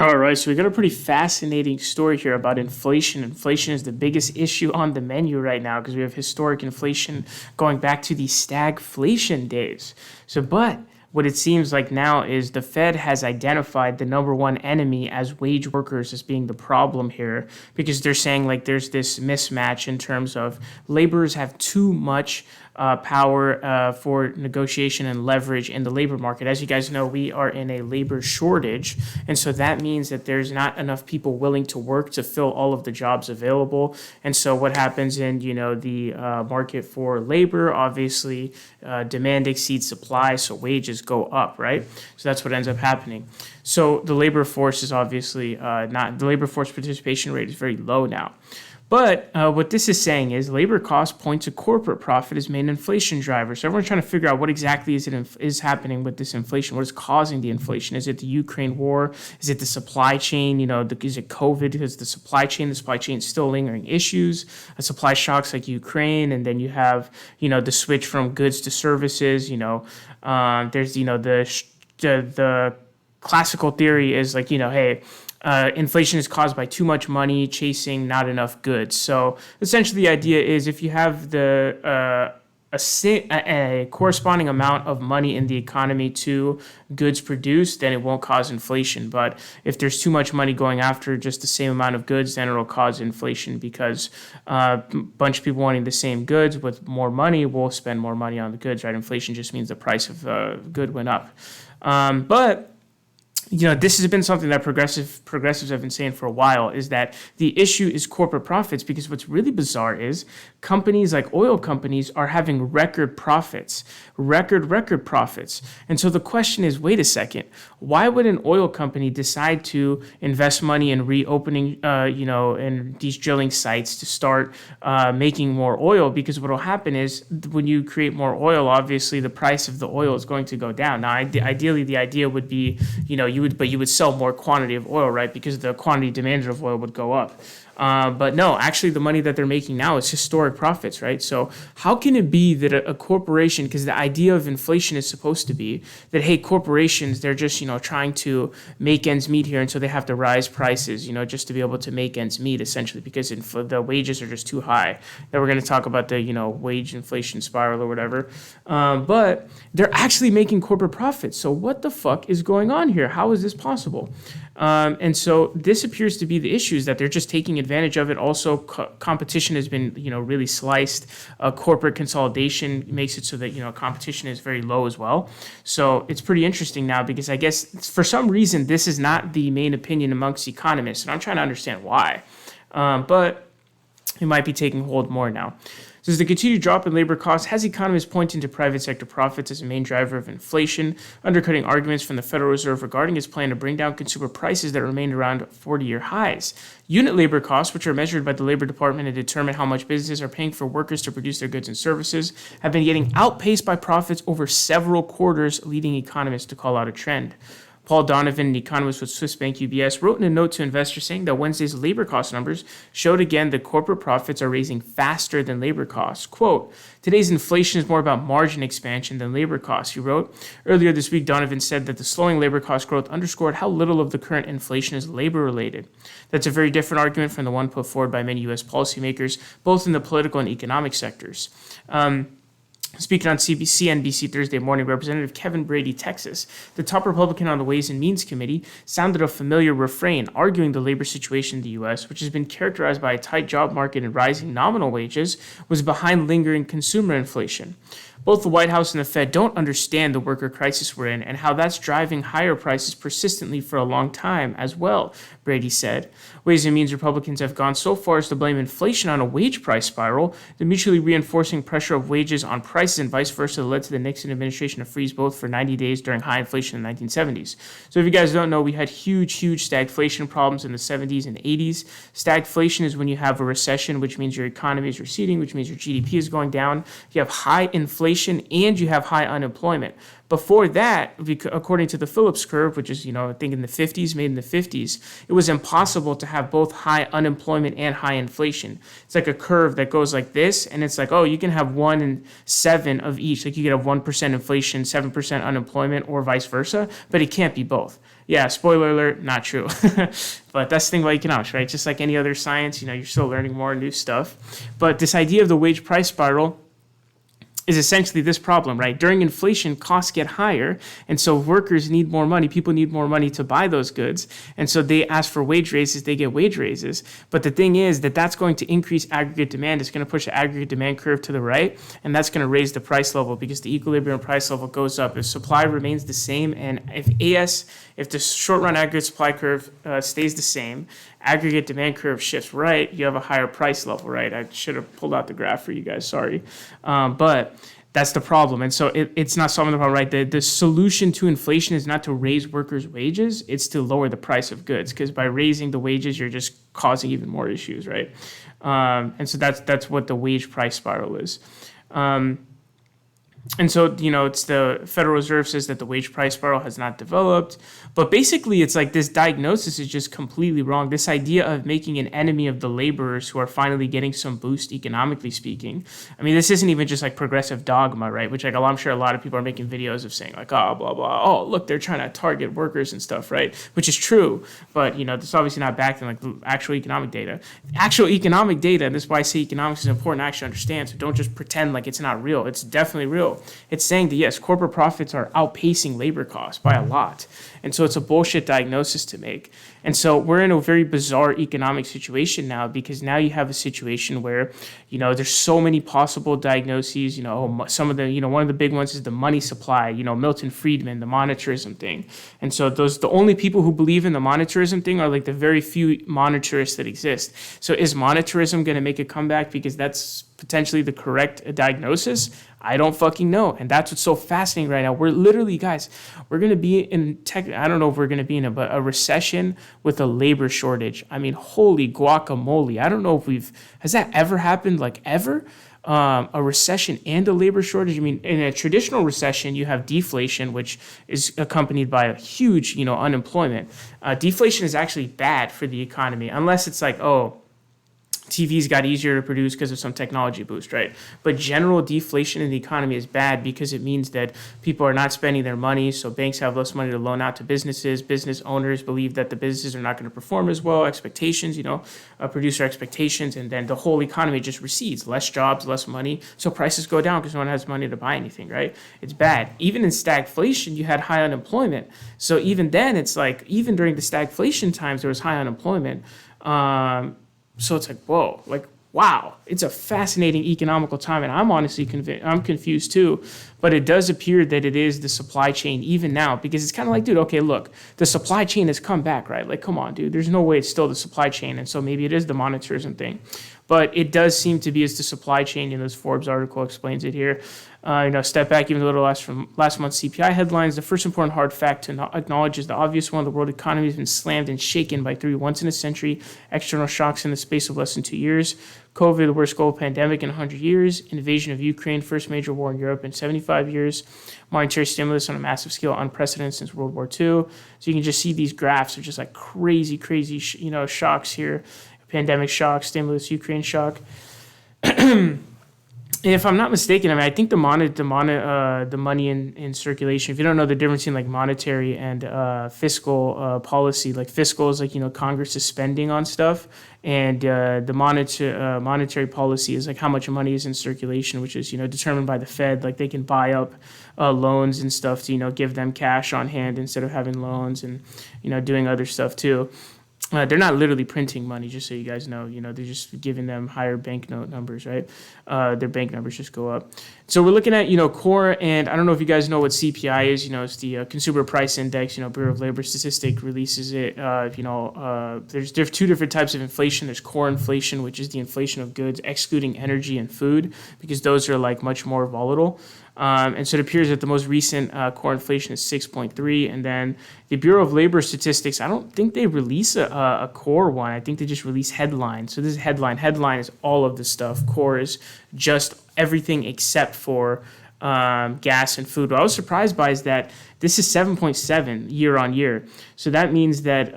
All right, so we got a pretty fascinating story here about inflation. Inflation is the biggest issue on the menu right now because we have historic inflation going back to the stagflation days. But what it seems like now is the Fed has identified the number one enemy as wage workers as being the problem here because they're saying like there's this mismatch in terms of laborers have too much power for negotiation and leverage in the labor market. As you guys know, we are in a labor shortage, and so that means that there's not enough people willing to work to fill all of the jobs available. And so what happens in the market for labor, obviously demand exceeds supply, so wages go up, right? So that's what ends up happening. So the labor force is obviously the labor force participation rate is very low now. But what this is saying is labor costs point to corporate profit as main inflation driver. So everyone's trying to figure out what exactly is happening with this inflation. What is causing the inflation? Is it the Ukraine war? Is it the supply chain? Is it COVID? Because the supply chain is still lingering issues. Supply shocks like Ukraine, and then you have the switch from goods to services. There's the classical theory is like hey. Inflation is caused by too much money chasing not enough goods. So essentially the idea is if you have a corresponding amount of money in the economy to goods produced, then it won't cause inflation. But if there's too much money going after just the same amount of goods, then it'll cause inflation because a bunch of people wanting the same goods with more money will spend more money on the goods, right? Inflation just means the price of the good went up. But this has been something that progressives have been saying for a while, is that the issue is corporate profits, because what's really bizarre is companies like oil companies are having record profits. And so the question is, wait a second, why would an oil company decide to invest money in reopening, in these drilling sites to start making more oil? Because what will happen is when you create more oil, obviously the price of the oil is going to go down. Now, ideally, the idea would be, you would sell more quantity of oil, right? Because the quantity demanded of oil would go up. But no, actually the money that they're making now is historic profits, right? So how can it be that a corporation, because the idea of inflation is supposed to be that, hey, corporations, they're just, trying to make ends meet here. And so they have to rise prices, just to be able to make ends meet, essentially, because the wages are just too high. Then we're going to talk about the, wage inflation spiral or whatever. But they're actually making corporate profits. So what the fuck is going on here? How is this possible? And so this appears to be the issue, is that they're just taking advantage of it. Also, competition has been, really sliced. Corporate consolidation makes it so that, competition is very low as well. So it's pretty interesting now, because I guess for some reason, this is not the main opinion amongst economists. And I'm trying to understand why. But it might be taking hold more now. So as the continued drop in labor costs has economists pointing to private sector profits as a main driver of inflation, undercutting arguments from the Federal Reserve regarding its plan to bring down consumer prices that remained around 40-year highs. Unit labor costs, which are measured by the Labor Department and determine how much businesses are paying for workers to produce their goods and services, have been getting outpaced by profits over several quarters, leading economists to call out a trend. Paul Donovan, an economist with Swiss Bank UBS, wrote in a note to investors saying that Wednesday's labor cost numbers showed again that corporate profits are raising faster than labor costs. Quote, today's inflation is more about margin expansion than labor costs, he wrote. Earlier this week, Donovan said that the slowing labor cost growth underscored how little of the current inflation is labor-related. That's a very different argument from the one put forward by many U.S. policymakers, both in the political and economic sectors. Speaking on CNBC Thursday morning, Representative Kevin Brady, Texas, the top Republican on the Ways and Means Committee, sounded a familiar refrain, arguing the labor situation in the U.S., which has been characterized by a tight job market and rising nominal wages, was behind lingering consumer inflation. Both the White House and the Fed don't understand the worker crisis we're in and how that's driving higher prices persistently for a long time as well, Brady said. Ways and Means Republicans have gone so far as to blame inflation on a wage price spiral, the mutually reinforcing pressure of wages on prices and vice versa that led to the Nixon administration to freeze both for 90 days during high inflation in the 1970s. So if you guys don't know, we had huge stagflation problems in the 70s and 80s. Stagflation is when you have a recession, which means your economy is receding, which means your GDP is going down. You have high inflation, inflation and you have high unemployment. Before that, according to the Phillips curve, which is, I think in the 50s, made in the 50s, it was impossible to have both high unemployment and high inflation. It's like a curve that goes like this, and it's like, oh, you can have 1 and 7 of each. Like you could have 1% inflation, 7% unemployment, or vice versa, but it can't be both. Yeah, spoiler alert, not true. But that's the thing about economics, right? Just like any other science, you're still learning more new stuff. But this idea of the wage price spiral is essentially this problem, right? During inflation, costs get higher, and so workers need more money. People need more money to buy those goods, and so they ask for wage raises, they get wage raises. But the thing is that that's going to increase aggregate demand. It's going to push the aggregate demand curve to the right, and that's going to raise the price level because the equilibrium price level goes up. If supply remains the same, and if the short-run aggregate supply curve stays the same, aggregate demand curve shifts right, you have a higher price level, right? I should have pulled out the graph for you guys, sorry. But that's the problem. And so it's not solving the problem, right? The solution to inflation is not to raise workers' wages, it's to lower the price of goods, because by raising the wages, you're just causing even more issues, right? And so that's what the wage price spiral is. And so, it's the Federal Reserve says that the wage price spiral has not developed. But basically, it's like this diagnosis is just completely wrong. This idea of making an enemy of the laborers who are finally getting some boost economically speaking. I mean, this isn't even just like progressive dogma, right? Which like I'm sure a lot of people are making videos of saying like, oh, blah, blah. Oh, look, they're trying to target workers and stuff, right? Which is true. But, this obviously not backed in like the actual economic data. Actual economic data, and this is why I say economics is important to actually understand. So don't just pretend like it's not real. It's definitely real. It's saying that, yes, corporate profits are outpacing labor costs by a lot. And so it's a bullshit diagnosis to make. And so we're in a very bizarre economic situation now, because now you have a situation where, there's so many possible diagnoses. Some of the, one of the big ones is the money supply, Milton Friedman, the monetarism thing. And so the only people who believe in the monetarism thing are like the very few monetarists that exist. So is monetarism going to make a comeback because that's potentially the correct diagnosis? I don't fucking know. And that's what's so fascinating right now. We're literally, guys, we're going to be in I don't know if we're going to be in a recession with a labor shortage. I mean, holy guacamole. I don't know if has that ever happened, like ever? A recession and a labor shortage. I mean, in a traditional recession, you have deflation, which is accompanied by a huge, unemployment. Deflation is actually bad for the economy, unless it's like, oh, TVs got easier to produce because of some technology boost, right? But general deflation in the economy is bad because it means that people are not spending their money, so banks have less money to loan out to businesses. Business owners believe that the businesses are not going to perform as well. Expectations, producer expectations, and then the whole economy just recedes. Less jobs, less money, so prices go down because no one has money to buy anything, right? It's bad. Even in stagflation, you had high unemployment. So even then, it's like, even during the stagflation times, there was high unemployment. So it's like, whoa, like, wow, it's a fascinating economical time. And I'm honestly I'm confused too. But it does appear that it is the supply chain even now, because it's kind of like, dude, okay, look, the supply chain has come back, right? Like, come on, dude, there's no way it's still the supply chain. And so maybe it is the monetarism thing. But it does seem to be as the supply chain, this Forbes article explains it here. Step back even a little less from last month's CPI headlines. The first important hard fact to acknowledge is the obvious one. The world economy has been slammed and shaken by 3 once-in-a-century external shocks in the space of less than 2 years. COVID, the worst global pandemic in 100 years. Invasion of Ukraine, first major war in Europe in 75 years. Monetary stimulus on a massive scale, unprecedented since World War II. So you can just see these graphs of just like crazy, shocks here. Pandemic shock, stimulus, Ukraine shock. If I'm not mistaken, I think the money in circulation, if you don't know the difference between like monetary and fiscal policy, like fiscal is like, Congress is spending on stuff, and the monetary policy is like how much money is in circulation, which is, determined by the Fed. Like they can buy up loans and stuff to, give them cash on hand instead of having loans and, doing other stuff too. They're not literally printing money, just so you guys know. They're just giving them higher banknote numbers, right? Their bank numbers just go up. So we're looking at, core, and I don't know if you guys know what CPI is. It's the Consumer Price Index. Bureau of Labor Statistics releases it. There's 2 different types of inflation. There's core inflation, which is the inflation of goods, excluding energy and food, because those are like much more volatile. And so it appears that the most recent core inflation is 6.3. And then the Bureau of Labor Statistics, I don't think they release a core one. I think they just release headline. So this is headline. Headline is all of the stuff. Core is just everything except for gas and food. What I was surprised by is that this is 7.7 year on year. So that means that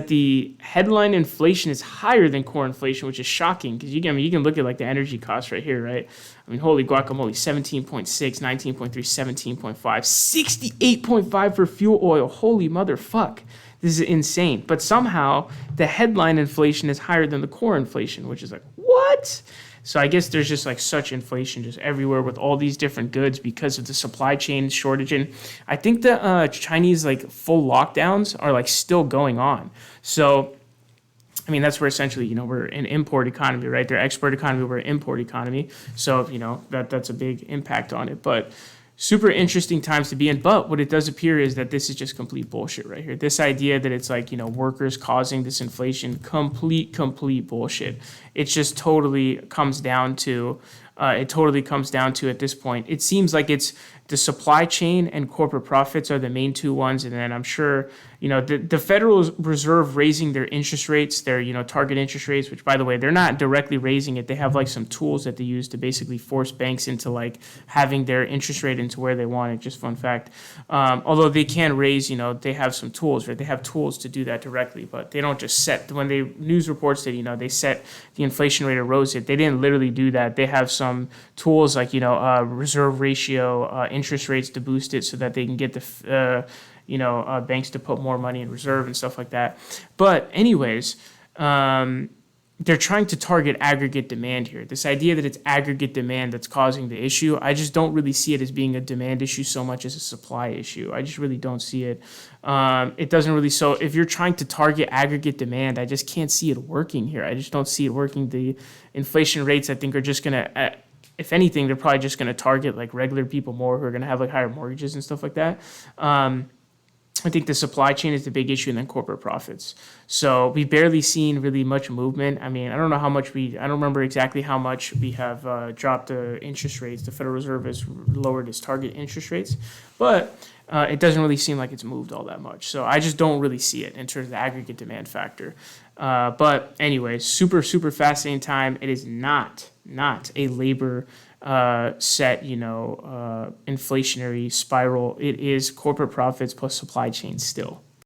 the headline inflation is higher than core inflation, which is shocking because you can look at like the energy costs right here, right? I mean, holy guacamole, 17.6, 19.3, 17.5, 68.5 for fuel oil. Holy motherfuck. This is insane. But somehow the headline inflation is higher than the core inflation, which is like, what? So I guess there's just like such inflation just everywhere with all these different goods because of the supply chain shortage. And I think the Chinese like full lockdowns are like still going on. So I mean, that's where essentially, we're an import economy, right? They're export economy, we're an import economy. So, that's a big impact on it. But super interesting times to be in. But what it does appear is that this is just complete bullshit right here. This idea that it's like, workers causing this inflation, complete bullshit. It just totally comes down to, at this point, it seems like it's the supply chain and corporate profits are the main two ones. And then I'm sure, the Federal Reserve raising their interest rates, their, target interest rates, which by the way, they're not directly raising it. They have like some tools that they use to basically force banks into like having their interest rate into where they want it. Just fun fact. Although they can raise, they have some tools, right? They have tools to do that directly, but they don't just set, when they news reports that, they set the inflation rate or rose it. They didn't literally do that. They have some tools like, reserve ratio, interest rates to boost it so that they can get the, banks to put more money in reserve and stuff like that. But anyways, they're trying to target aggregate demand here. This idea that it's aggregate demand that's causing the issue, I just don't really see it as being a demand issue so much as a supply issue. I just really don't see it. It doesn't really, so if you're trying to target aggregate demand, I just can't see it working here. I just don't see it working. The inflation rates, I think, are just going to, if anything, they're probably just going to target like regular people more who are going to have like higher mortgages and stuff like that. I think the supply chain is the big issue and then corporate profits. So we've barely seen really much movement. I mean, I don't know how much I don't remember exactly how much we have dropped the interest rates. The Federal Reserve has lowered its target interest rates, but it doesn't really seem like it's moved all that much. So I just don't really see it in terms of the aggregate demand factor. But anyway, super fascinating time. It is not a labor set, inflationary spiral. It is corporate profits plus supply chain still.